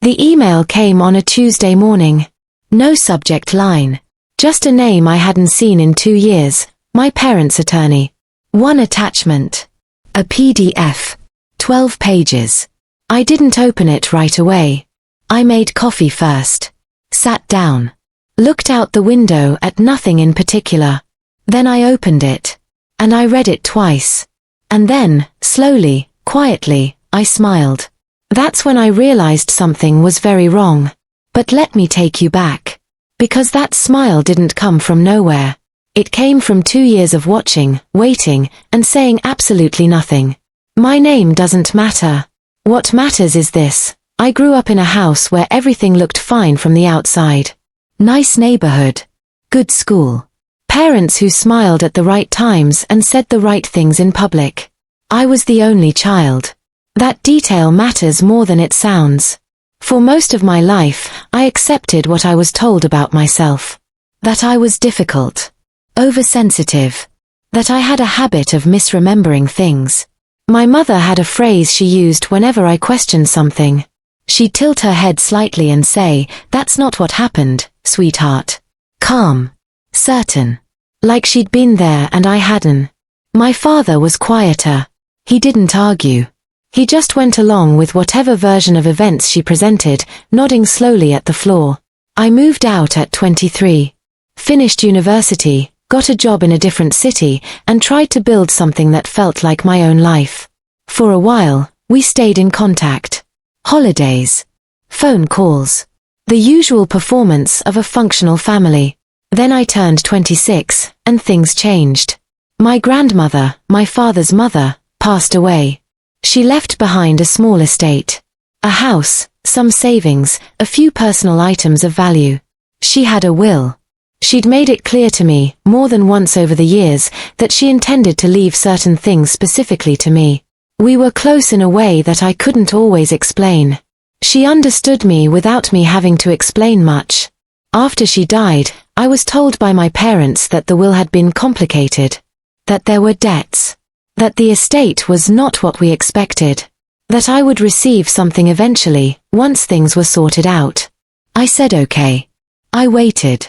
The email came on a Tuesday morning. No subject line. Just a name I hadn't seen in 2 years, my parents' attorney. One attachment. A PDF. 12 pages. I didn't open it right away. I made coffee first. Sat down. Looked out the window at nothing in particular. Then I opened it. And I read it twice. And then, slowly, quietly, I smiled. That's when I realized something was very wrong. But let me take you back. Because that smile didn't come from nowhere. It came from 2 years of watching, waiting, and saying absolutely nothing. My name doesn't matter. What matters is this: I grew up in a house where everything looked fine from the outside. Nice neighborhood. Good school. Parents who smiled at the right times and said the right things in public. I was the only child. That detail matters more than it sounds. For most of my life, I accepted what I was told about myself. That I was difficult. Oversensitive. That I had a habit of misremembering things. My mother had a phrase she used whenever I questioned something. She'd tilt her head slightly and say, "That's not what happened, sweetheart." Calm. Certain. Like she'd been there and I hadn't. My father was quieter. He didn't argue. He just went along with whatever version of events she presented, nodding slowly at the floor. I moved out at 23. Finished university, got a job in a different city, and tried to build something that felt like my own life. For a while, we stayed in contact. Holidays. Phone calls. The usual performance of a functional family. Then I turned 26, and things changed. My grandmother, my father's mother, passed away. She left behind a small estate. A house, some savings, a few personal items of value. She had a will. She'd made it clear to me, more than once over the years, that she intended to leave certain things specifically to me. We were close in a way that I couldn't always explain. She understood me without me having to explain much. After she died, I was told by my parents that the will had been complicated. That there were debts. That the estate was not what we expected. That I would receive something eventually, once things were sorted out. I said okay. I waited.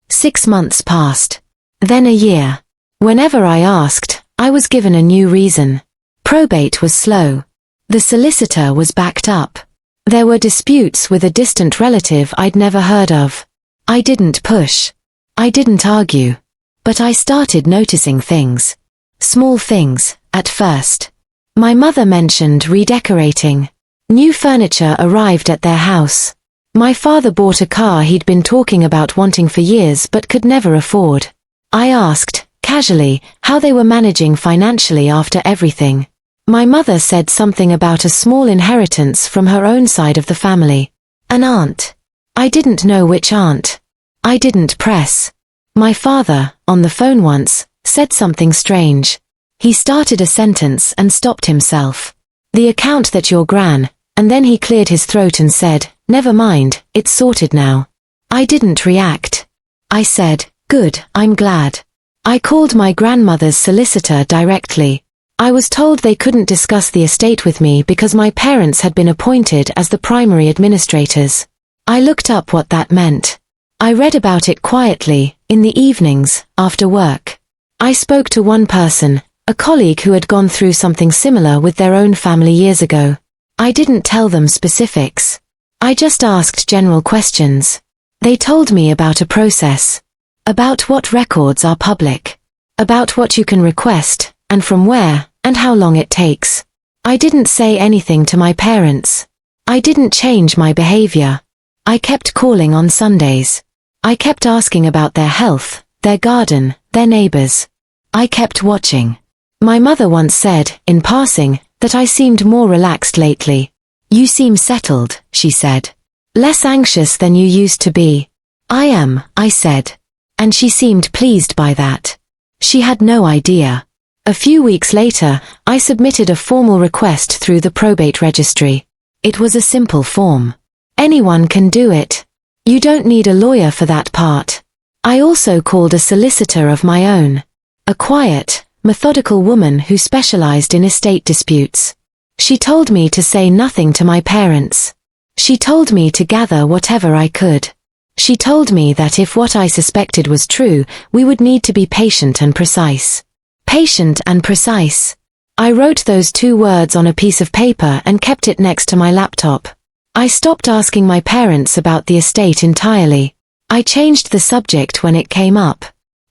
6 months passed. Then a year. Whenever I asked, I was given a new reason. Probate was slow. The solicitor was backed up. There were disputes with a distant relative I'd never heard of. I didn't push. I didn't argue. But I started noticing things. Small things, at first. My mother mentioned redecorating. New furniture arrived at their house. My father bought a car he'd been talking about wanting for years but could never afford. I asked, casually, how they were managing financially after everything. My mother said something about a small inheritance from her own side of the family. An aunt. I didn't know which aunt. I didn't press. My father, on the phone once, said something strange. He started a sentence and stopped himself. The account that your gran, and then he cleared his throat and said, "Never mind, it's sorted now." I didn't react. I said, "Good, I'm glad." I called my grandmother's solicitor directly. I was told they couldn't discuss the estate with me because my parents had been appointed as the primary administrators. I looked up what that meant. I read about it quietly, in the evenings, after work. I spoke to one person, a colleague who had gone through something similar with their own family years ago. I didn't tell them specifics. I just asked general questions. They told me about a process. About what records are public. About what you can request, and from where, and how long it takes. I didn't say anything to my parents. I didn't change my behavior. I kept calling on Sundays. I kept asking about their health, their garden, their neighbors. I kept watching. My mother once said, in passing, that I seemed more relaxed lately. "You seem settled," she said. "Less anxious than you used to be." "I am," I said. And she seemed pleased by that. She had no idea. A few weeks later, I submitted a formal request through the probate registry. It was a simple form. Anyone can do it. You don't need a lawyer for that part. I also called a solicitor of my own. A quiet, methodical woman who specialized in estate disputes. She told me to say nothing to my parents. She told me to gather whatever I could. She told me that if what I suspected was true, we would need to be patient and precise. Patient and precise. I wrote those 2 words on a piece of paper and kept it next to my laptop. I stopped asking my parents about the estate entirely. I changed the subject when it came up.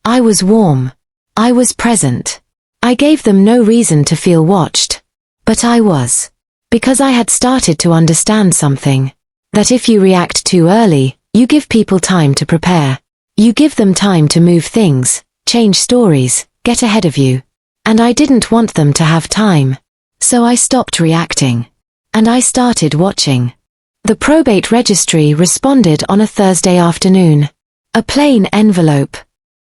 I was warm. I was present. I gave them no reason to feel watched. But I was. Because I had started to understand something. That if you react too early, you give people time to prepare. You give them time to move things, change stories, get ahead of you. And I didn't want them to have time. So I stopped reacting. And I started watching. The probate registry responded on a Thursday afternoon. A plain envelope.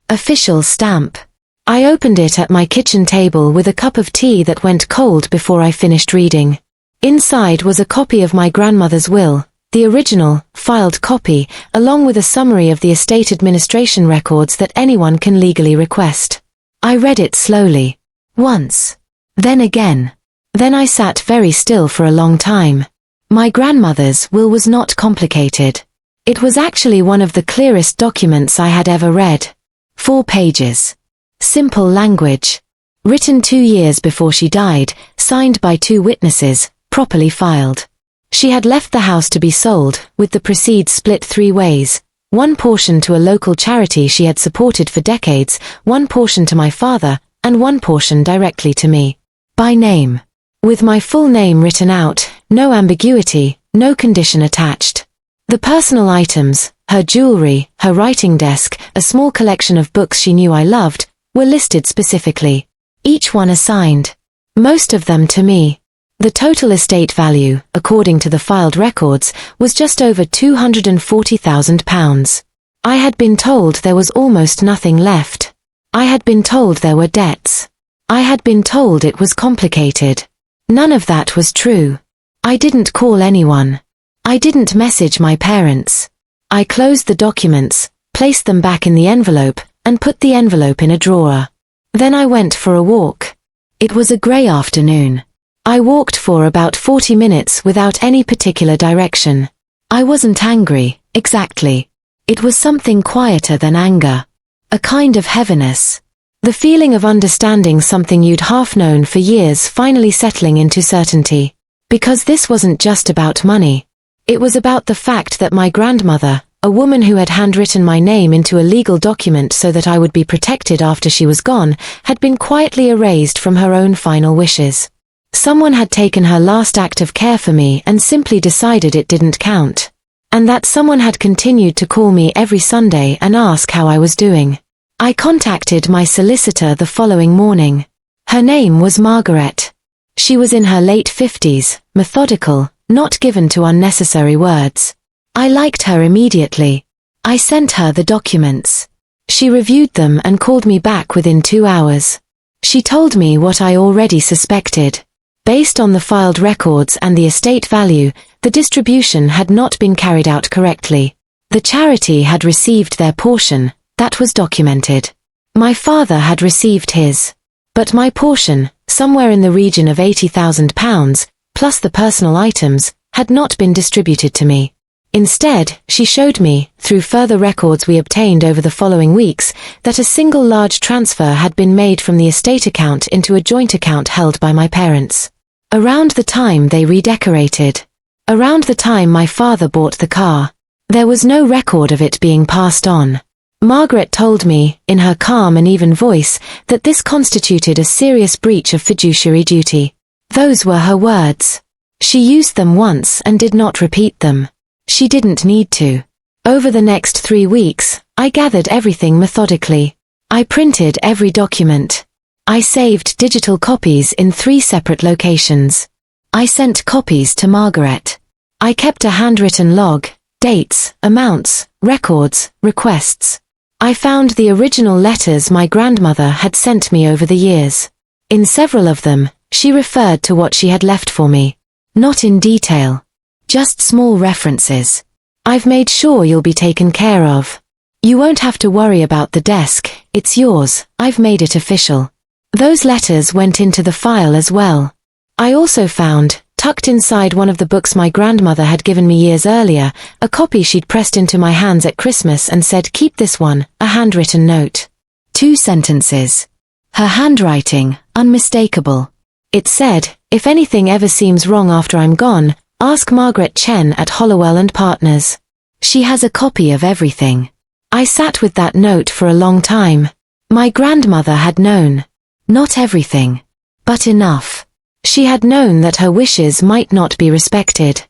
Official stamp. I opened it at my kitchen table with a cup of tea that went cold before I finished reading. Inside was a copy of my grandmother's will, the original, filed copy, along with a summary of the estate administration records that anyone can legally request. I read it slowly. Once. Then again. Then I sat very still for a long time. My grandmother's will was not complicated. It was actually one of the clearest documents I had ever read. 4 pages. Simple language. Written 2 years before she died, signed by 2 witnesses, properly filed. She had left the house to be sold, with the proceeds split 3 ways. 1 portion to a local charity she had supported for decades, 1 portion to my father, and 1 portion directly to me. By name. With my full name written out, no ambiguity, no condition attached. The personal items, her jewelry, her writing desk, a small collection of books she knew I loved, were listed specifically. Each one assigned. Most of them to me. The total estate value, according to the filed records, was just over £240,000. I had been told there was almost nothing left. I had been told there were debts. I had been told it was complicated. None of that was true. I didn't call anyone. I didn't message my parents. I closed the documents, placed them back in the envelope, and put the envelope in a drawer. Then I went for a walk. It was a grey afternoon. I walked for about 40 minutes without any particular direction. I wasn't angry, exactly. It was something quieter than anger. A kind of heaviness. The feeling of understanding something you'd half known for years finally settling into certainty. Because this wasn't just about money. It was about the fact that my grandmother, a woman who had handwritten my name into a legal document so that I would be protected after she was gone, had been quietly erased from her own final wishes. Someone had taken her last act of care for me and simply decided it didn't count. And that someone had continued to call me every Sunday and ask how I was doing. I contacted my solicitor the following morning. Her name was Margaret. She was in her late 50s, methodical, not given to unnecessary words. I liked her immediately. I sent her the documents. She reviewed them and called me back within 2 hours. She told me what I already suspected. Based on the filed records and the estate value, the distribution had not been carried out correctly. The charity had received their portion. That was documented. My father had received his. But my portion, somewhere in the region of £80,000, plus the personal items, had not been distributed to me. Instead, she showed me, through further records we obtained over the following weeks, that a single large transfer had been made from the estate account into a joint account held by my parents. Around the time they redecorated. Around the time my father bought the car. There was no record of it being passed on. Margaret told me, in her calm and even voice, that this constituted a serious breach of fiduciary duty. Those were her words. She used them once and did not repeat them. She didn't need to. Over the next 3 weeks, I gathered everything methodically. I printed every document. I saved digital copies in 3 separate locations. I sent copies to Margaret. I kept a handwritten log, dates, amounts, records, requests. I found the original letters my grandmother had sent me over the years. In several of them, she referred to what she had left for me. Not in detail. Just small references. I've made sure you'll be taken care of. You won't have to worry about the desk, it's yours, I've made it official. Those letters went into the file as well. I also found, tucked inside one of the books my grandmother had given me years earlier, a copy she'd pressed into my hands at Christmas and said, "Keep this one," a handwritten note. 2 sentences. Her handwriting, unmistakable. It said, "If anything ever seems wrong after I'm gone, ask Margaret Chen at Hollowell and Partners. She has a copy of everything." I sat with that note for a long time. My grandmother had known. Not everything. But enough. She had known that her wishes might not be respected.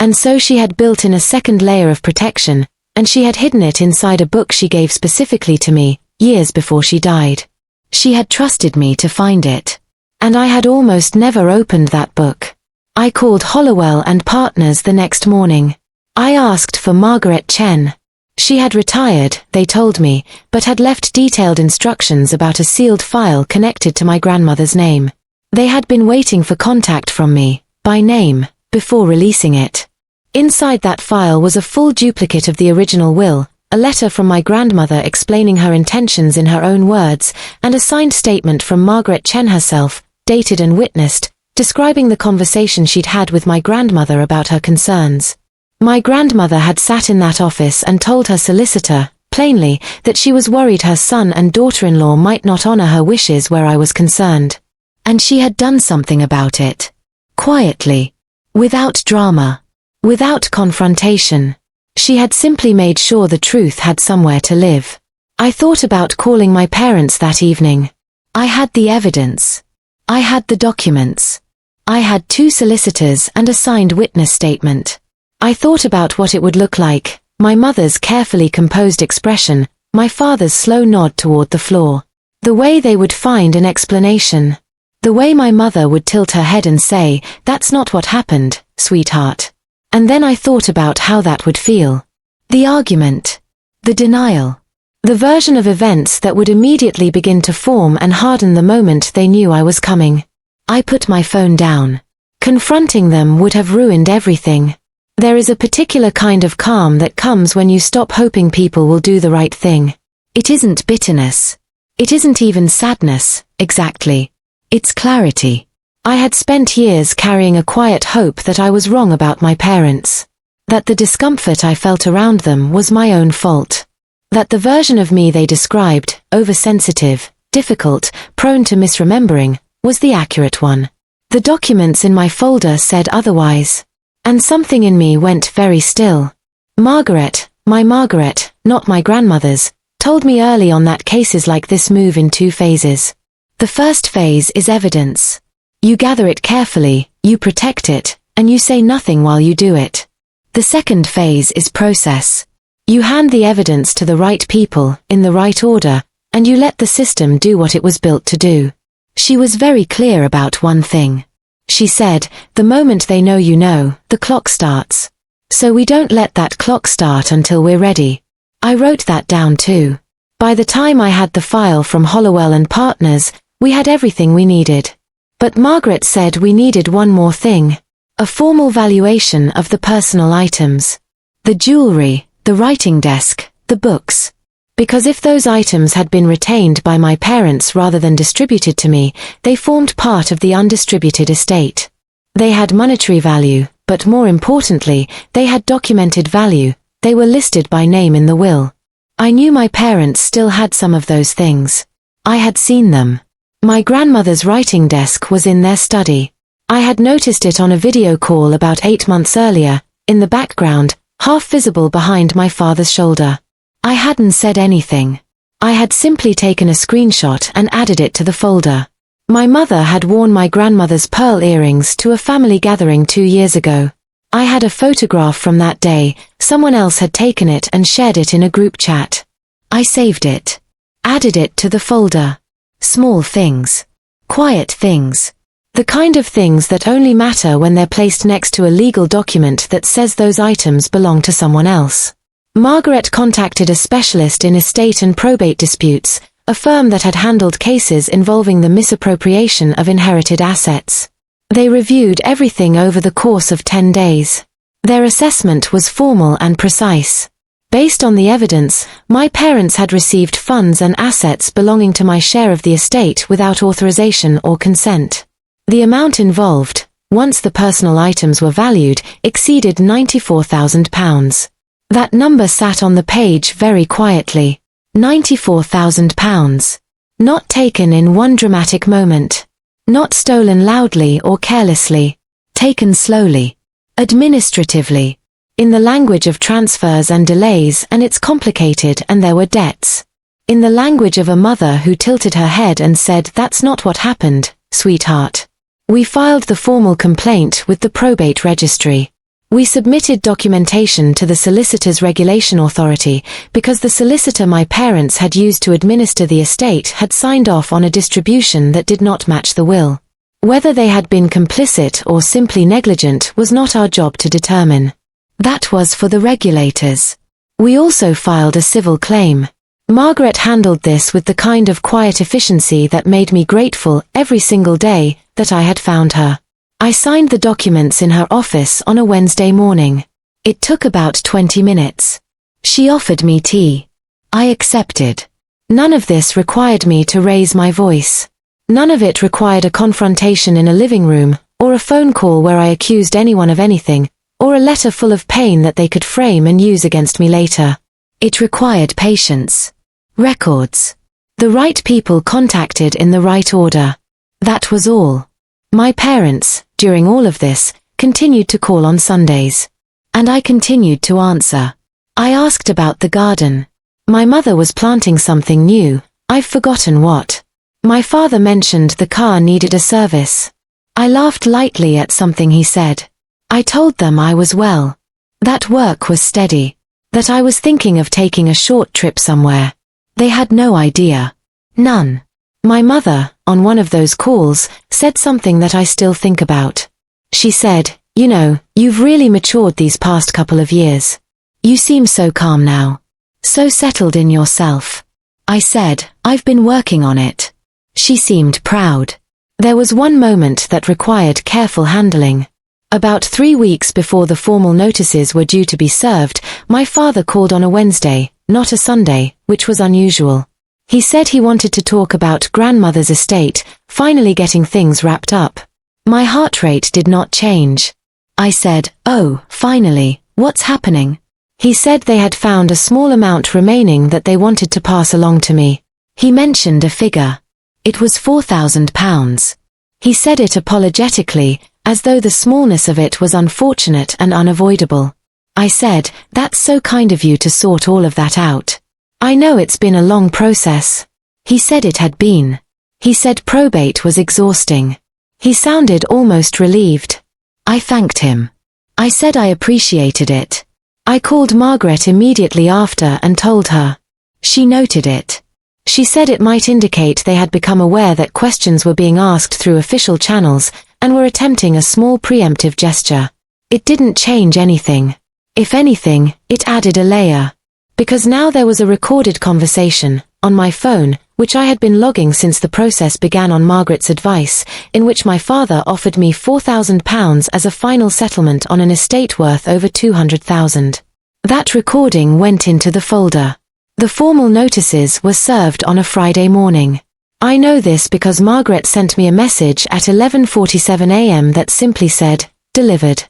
And so she had built in a second layer of protection, and she had hidden it inside a book she gave specifically to me, years before she died. She had trusted me to find it. And I had almost never opened that book. I called Hollowell and Partners the next morning. I asked for Margaret Chen. She had retired, they told me, but had left detailed instructions about a sealed file connected to my grandmother's name. They had been waiting for contact from me, by name, before releasing it. Inside that file was a full duplicate of the original will, a letter from my grandmother explaining her intentions in her own words, and a signed statement from Margaret Chen herself, dated and witnessed, describing the conversation she'd had with my grandmother about her concerns. My grandmother had sat in that office and told her solicitor, plainly, that she was worried her son and daughter-in-law might not honor her wishes where I was concerned. And she had done something about it. Quietly. Without drama. Without confrontation. She had simply made sure the truth had somewhere to live. I thought about calling my parents that evening. I had the evidence. I had the documents. I had 2 solicitors and a signed witness statement. I thought about what it would look like, my mother's carefully composed expression, my father's slow nod toward the floor. The way they would find an explanation. The way my mother would tilt her head and say, "That's not what happened, sweetheart." And then I thought about how that would feel. The argument. The denial. The version of events that would immediately begin to form and harden the moment they knew I was coming. I put my phone down. Confronting them would have ruined everything. There is a particular kind of calm that comes when you stop hoping people will do the right thing. It isn't bitterness. It isn't even sadness, exactly. It's clarity. I had spent years carrying a quiet hope that I was wrong about my parents. That the discomfort I felt around them was my own fault. That the version of me they described, oversensitive, difficult, prone to misremembering, was the accurate one. The documents in my folder said otherwise. And something in me went very still. Margaret, my Margaret, not my grandmother's, told me early on that cases like this move in 2 phases. The first phase is evidence. You gather it carefully, you protect it, and you say nothing while you do it. The second phase is process. You hand the evidence to the right people, in the right order, and you let the system do what it was built to do. She was very clear about one thing. She said, "The moment they know you know, the clock starts. So we don't let that clock start until we're ready." I wrote that down too. By the time I had the file from Hollowell and Partners, we had everything we needed. But Margaret said we needed one more thing. A formal valuation of the personal items. The jewelry, the writing desk, the books. Because if those items had been retained by my parents rather than distributed to me, they formed part of the undistributed estate. They had monetary value, but more importantly, they had documented value. They were listed by name in the will. I knew my parents still had some of those things. I had seen them. My grandmother's writing desk was in their study. I had noticed it on a video call about 8 months earlier, in the background, half visible behind my father's shoulder. I hadn't said anything. I had simply taken a screenshot and added it to the folder. My mother had worn my grandmother's pearl earrings to a family gathering 2 years ago. I had a photograph from that day. Someone else had taken it and shared it in a group chat. I saved it. Added it to the folder. Small things. Quiet things. The kind of things that only matter when they're placed next to a legal document that says those items belong to someone else. Margaret contacted a specialist in estate and probate disputes, a firm that had handled cases involving the misappropriation of inherited assets. They reviewed everything over the course of 10 days. Their assessment was formal and precise. Based on the evidence, my parents had received funds and assets belonging to my share of the estate without authorization or consent. The amount involved, once the personal items were valued, exceeded £94,000. That number sat on the page very quietly. £94,000. Not taken in one dramatic moment. Not stolen loudly or carelessly. Taken slowly. Administratively. In the language of transfers and delays, and it's complicated and there were debts. In the language of a mother who tilted her head and said, "That's not what happened, sweetheart." We filed the formal complaint with the probate registry. We submitted documentation to the Solicitors Regulation Authority because the solicitor my parents had used to administer the estate had signed off on a distribution that did not match the will. Whether they had been complicit or simply negligent was not our job to determine. That was for the regulators. We also filed a civil claim. Margaret handled this with the kind of quiet efficiency that made me grateful every single day that I had found her. I signed the documents in her office on a Wednesday morning. It took about 20 minutes. She offered me tea. I accepted. None of this required me to raise my voice. None of it required a confrontation in a living room, or a phone call where I accused anyone of anything, or a letter full of pain that they could frame and use against me later. It required patience. Records. The right people contacted in the right order. That was all. My parents, during all of this, continued to call on Sundays. And I continued to answer. I asked about the garden. My mother was planting something new, I've forgotten what. My father mentioned the car needed a service. I laughed lightly at something he said. I told them I was well. That work was steady. That I was thinking of taking a short trip somewhere. They had no idea. None. My mother, on one of those calls, said something that I still think about. She said, "You know, you've really matured these past couple of years. You seem so calm now. So settled in yourself." I said, "I've been working on it." She seemed proud. There was one moment that required careful handling. About 3 weeks before the formal notices were due to be served, my father called on a Wednesday, not a Sunday, which was unusual. He said he wanted to talk about grandmother's estate, finally getting things wrapped up. My heart rate did not change. I said, "Oh, finally, what's happening?" He said they had found a small amount remaining that they wanted to pass along to me. He mentioned a figure. It was £4,000. He said it apologetically, as though the smallness of it was unfortunate and unavoidable. I said, "That's so kind of you to sort all of that out. I know it's been a long process." He said it had been. He said probate was exhausting. He sounded almost relieved. I thanked him. I said I appreciated it. I called Margaret immediately after and told her. She noted it. She said it might indicate they had become aware that questions were being asked through official channels and were attempting a small preemptive gesture. It didn't change anything. If anything, it added a layer. Because now there was a recorded conversation, on my phone, which I had been logging since the process began on Margaret's advice, in which my father offered me £4,000 as a final settlement on an estate worth over £200,000. That recording went into the folder. The formal notices were served on a Friday morning. I know this because Margaret sent me a message at 11:47 a.m. that simply said, "Delivered."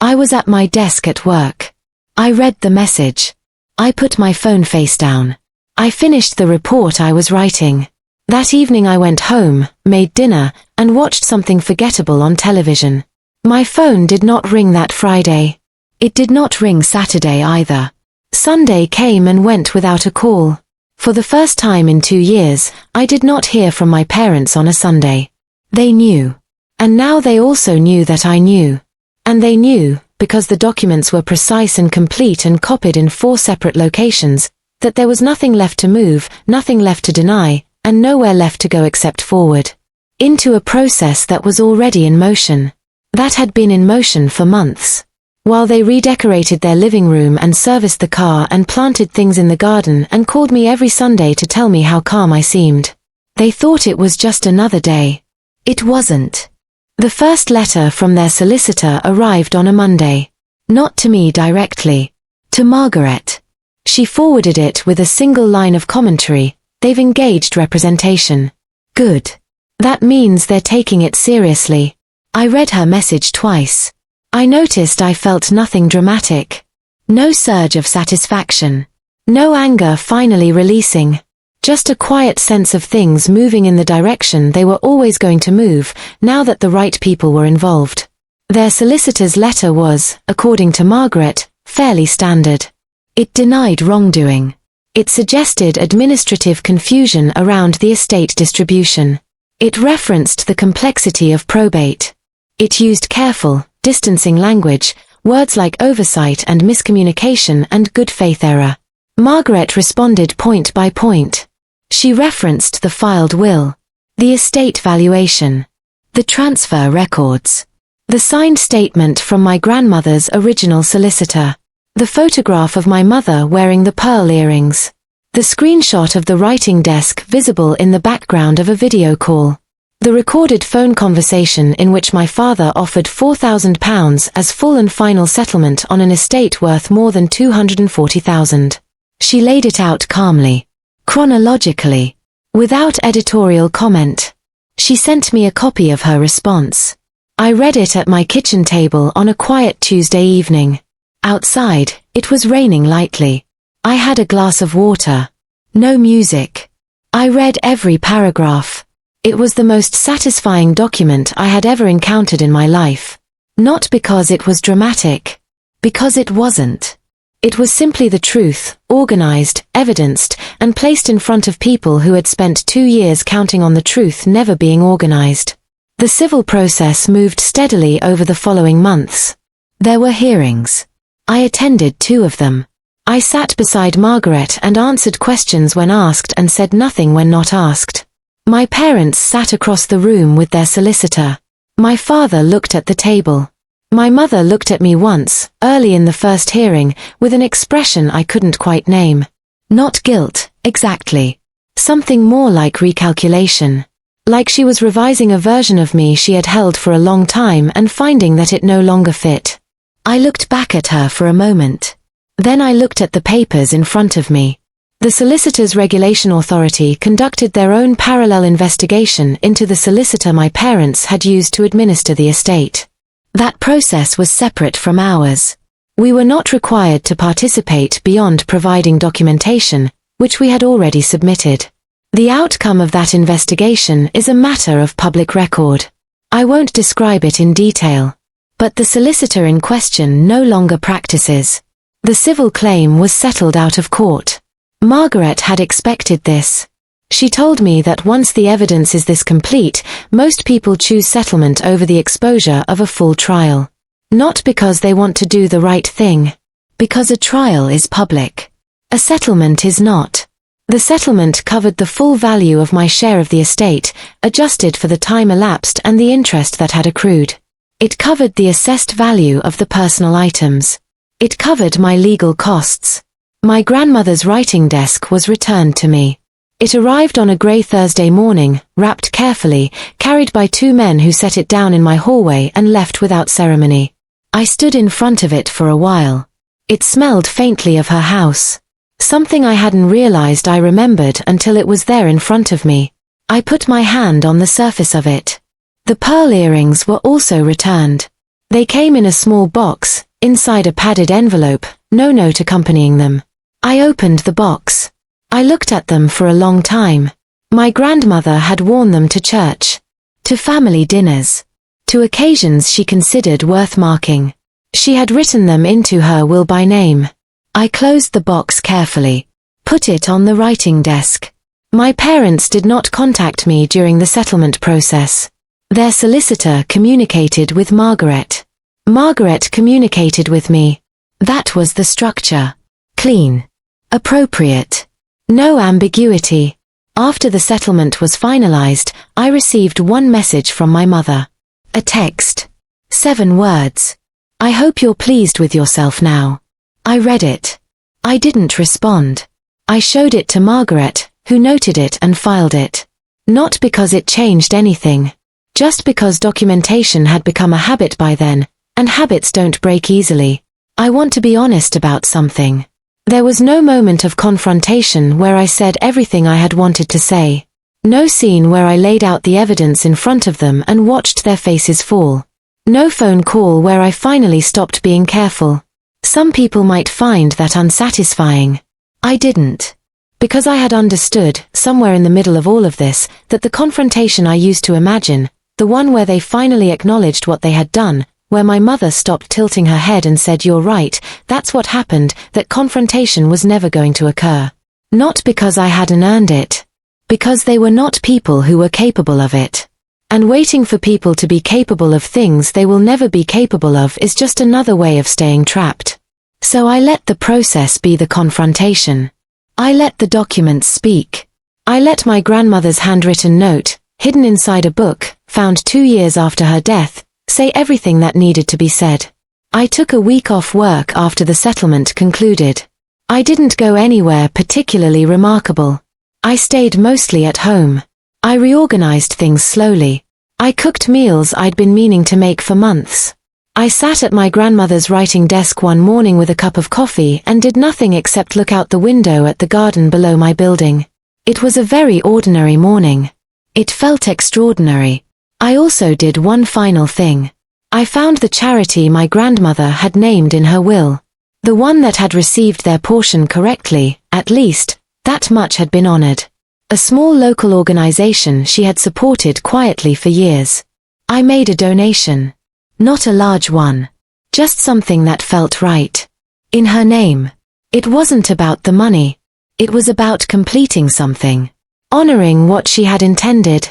I was at my desk at work. I read the message. I put my phone face down. I finished the report I was writing. That evening I went home, made dinner, and watched something forgettable on television. My phone did not ring that Friday. It did not ring Saturday either. Sunday came and went without a call. For the first time in 2 years, I did not hear from my parents on a Sunday. They knew. And now they also knew that I knew. And they knew, because the documents were precise and complete and copied in 4 separate locations, that there was nothing left to move, nothing left to deny, and nowhere left to go except forward. Into a process that was already in motion. That had been in motion for months. While they redecorated their living room and serviced the car and planted things in the garden and called me every Sunday to tell me how calm I seemed. They thought it was just another day. It wasn't. The first letter from their solicitor arrived on a Monday. Not to me directly. To Margaret. She forwarded it with a single line of commentary, "They've engaged representation." Good. That means they're taking it seriously. I read her message twice. I noticed I felt nothing dramatic. No surge of satisfaction. No anger finally releasing. Just a quiet sense of things moving in the direction they were always going to move, now that the right people were involved. Their solicitor's letter was, according to Margaret, fairly standard. It denied wrongdoing. It suggested administrative confusion around the estate distribution. It referenced the complexity of probate. It used careful, distancing language, words like oversight and miscommunication and good faith error. Margaret responded point by point. She referenced the filed will, the estate valuation, the transfer records, the signed statement from my grandmother's original solicitor, the photograph of my mother wearing the pearl earrings, the screenshot of the writing desk visible in the background of a video call, the recorded phone conversation in which my father offered £4,000 as full and final settlement on an estate worth more than £240,000. She laid it out calmly, chronologically, without editorial comment. She sent me a copy of her response. I read it at my kitchen table on a quiet Tuesday evening. Outside, it was raining lightly. I had a glass of water. No music. I read every paragraph. It was the most satisfying document I had ever encountered in my life. Not because it was dramatic. Because it wasn't. It was simply the truth, organized, evidenced, and placed in front of people who had spent 2 years counting on the truth never being organized. The civil process moved steadily over the following months. There were hearings. I attended 2 of them. I sat beside Margaret and answered questions when asked and said nothing when not asked. My parents sat across the room with their solicitor. My father looked at the table. My mother looked at me once, early in the first hearing, with an expression I couldn't quite name. Not guilt, exactly. Something more like recalculation. Like she was revising a version of me she had held for a long time and finding that it no longer fit. I looked back at her for a moment. Then I looked at the papers in front of me. The Solicitors Regulation Authority conducted their own parallel investigation into the solicitor my parents had used to administer the estate. That process was separate from ours. We were not required to participate beyond providing documentation, which we had already submitted. The outcome of that investigation is a matter of public record. I won't describe it in detail. But the solicitor in question no longer practices. The civil claim was settled out of court. Margaret had expected this. She told me that once the evidence is this complete, most people choose settlement over the exposure of a full trial. Not because they want to do the right thing. Because a trial is public. A settlement is not. The settlement covered the full value of my share of the estate, adjusted for the time elapsed and the interest that had accrued. It covered the assessed value of the personal items. It covered my legal costs. My grandmother's writing desk was returned to me. It arrived on a grey Thursday morning, wrapped carefully, carried by 2 men who set it down in my hallway and left without ceremony. I stood in front of it for a while. It smelled faintly of her house. Something I hadn't realized I remembered until it was there in front of me. I put my hand on the surface of it. The pearl earrings were also returned. They came in a small box, inside a padded envelope, no note accompanying them. I opened the box. I looked at them for a long time. My grandmother had worn them to church, to family dinners, to occasions she considered worth marking. She had written them into her will by name. I closed the box carefully, put it on the writing desk. My parents did not contact me during the settlement process. Their solicitor communicated with Margaret. Margaret communicated with me. That was the structure. Clean. Appropriate. No ambiguity. After the settlement was finalized, I received one message from my mother. A text. 7 words. I hope you're pleased with yourself now. I read it. I didn't respond. I showed it to Margaret, who noted it and filed it. Not because it changed anything. Just because documentation had become a habit by then, and habits don't break easily. I want to be honest about something. There was no moment of confrontation where I said everything I had wanted to say. No scene where I laid out the evidence in front of them and watched their faces fall. No phone call where I finally stopped being careful. Some people might find that unsatisfying. I didn't. Because I had understood, somewhere in the middle of all of this, that the confrontation I used to imagine, the one where they finally acknowledged what they had done, where my mother stopped tilting her head and said, "You're right, that's what happened," that confrontation was never going to occur. Not because I hadn't earned it. Because they were not people who were capable of it. And waiting for people to be capable of things they will never be capable of is just another way of staying trapped. So I let the process be the confrontation. I let the documents speak. I let my grandmother's handwritten note, hidden inside a book, found 2 years after her death, say everything that needed to be said. I took a week off work after the settlement concluded. I didn't go anywhere particularly remarkable. I stayed mostly at home. I reorganized things slowly. I cooked meals I'd been meaning to make for months. I sat at my grandmother's writing desk one morning with a cup of coffee and did nothing except look out the window at the garden below my building. It was a very ordinary morning. It felt extraordinary. I also did one final thing. I found the charity my grandmother had named in her will. The one that had received their portion correctly, at least, that much had been honored. A small local organization she had supported quietly for years. I made a donation. Not a large one. Just something that felt right. In her name. It wasn't about the money. It was about completing something. Honoring what she had intended.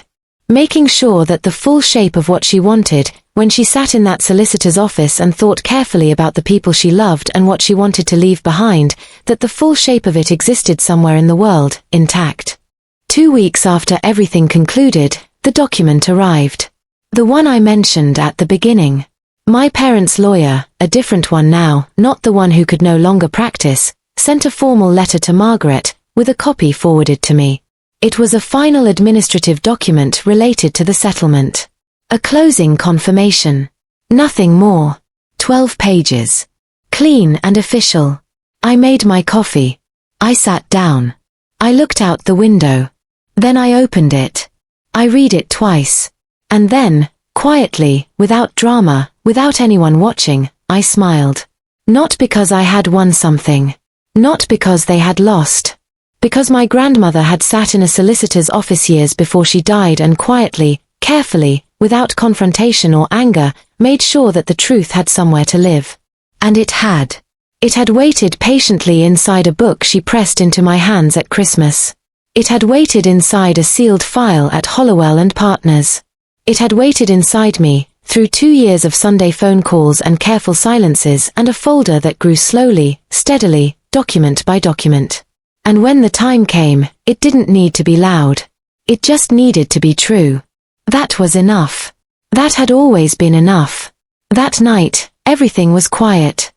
Making sure that the full shape of what she wanted, when she sat in that solicitor's office and thought carefully about the people she loved and what she wanted to leave behind, that the full shape of it existed somewhere in the world, intact. 2 weeks after everything concluded, the document arrived. The one I mentioned at the beginning. My parents' lawyer, a different one now, not the one who could no longer practice, sent a formal letter to Margaret, with a copy forwarded to me. It was a final administrative document related to the settlement. A closing confirmation. Nothing more. 12 pages. Clean and official. I made my coffee. I sat down. I looked out the window. Then I opened it. I read it twice. And then, quietly, without drama, without anyone watching, I smiled. Not because I had won something. Not because they had lost. Because my grandmother had sat in a solicitor's office years before she died and quietly, carefully, without confrontation or anger, made sure that the truth had somewhere to live. And it had. It had waited patiently inside a book she pressed into my hands at Christmas. It had waited inside a sealed file at Hollowell and Partners. It had waited inside me, through 2 years of Sunday phone calls and careful silences and a folder that grew slowly, steadily, document by document. And when the time came, it didn't need to be loud. It just needed to be true. That was enough. That had always been enough. That night, everything was quiet.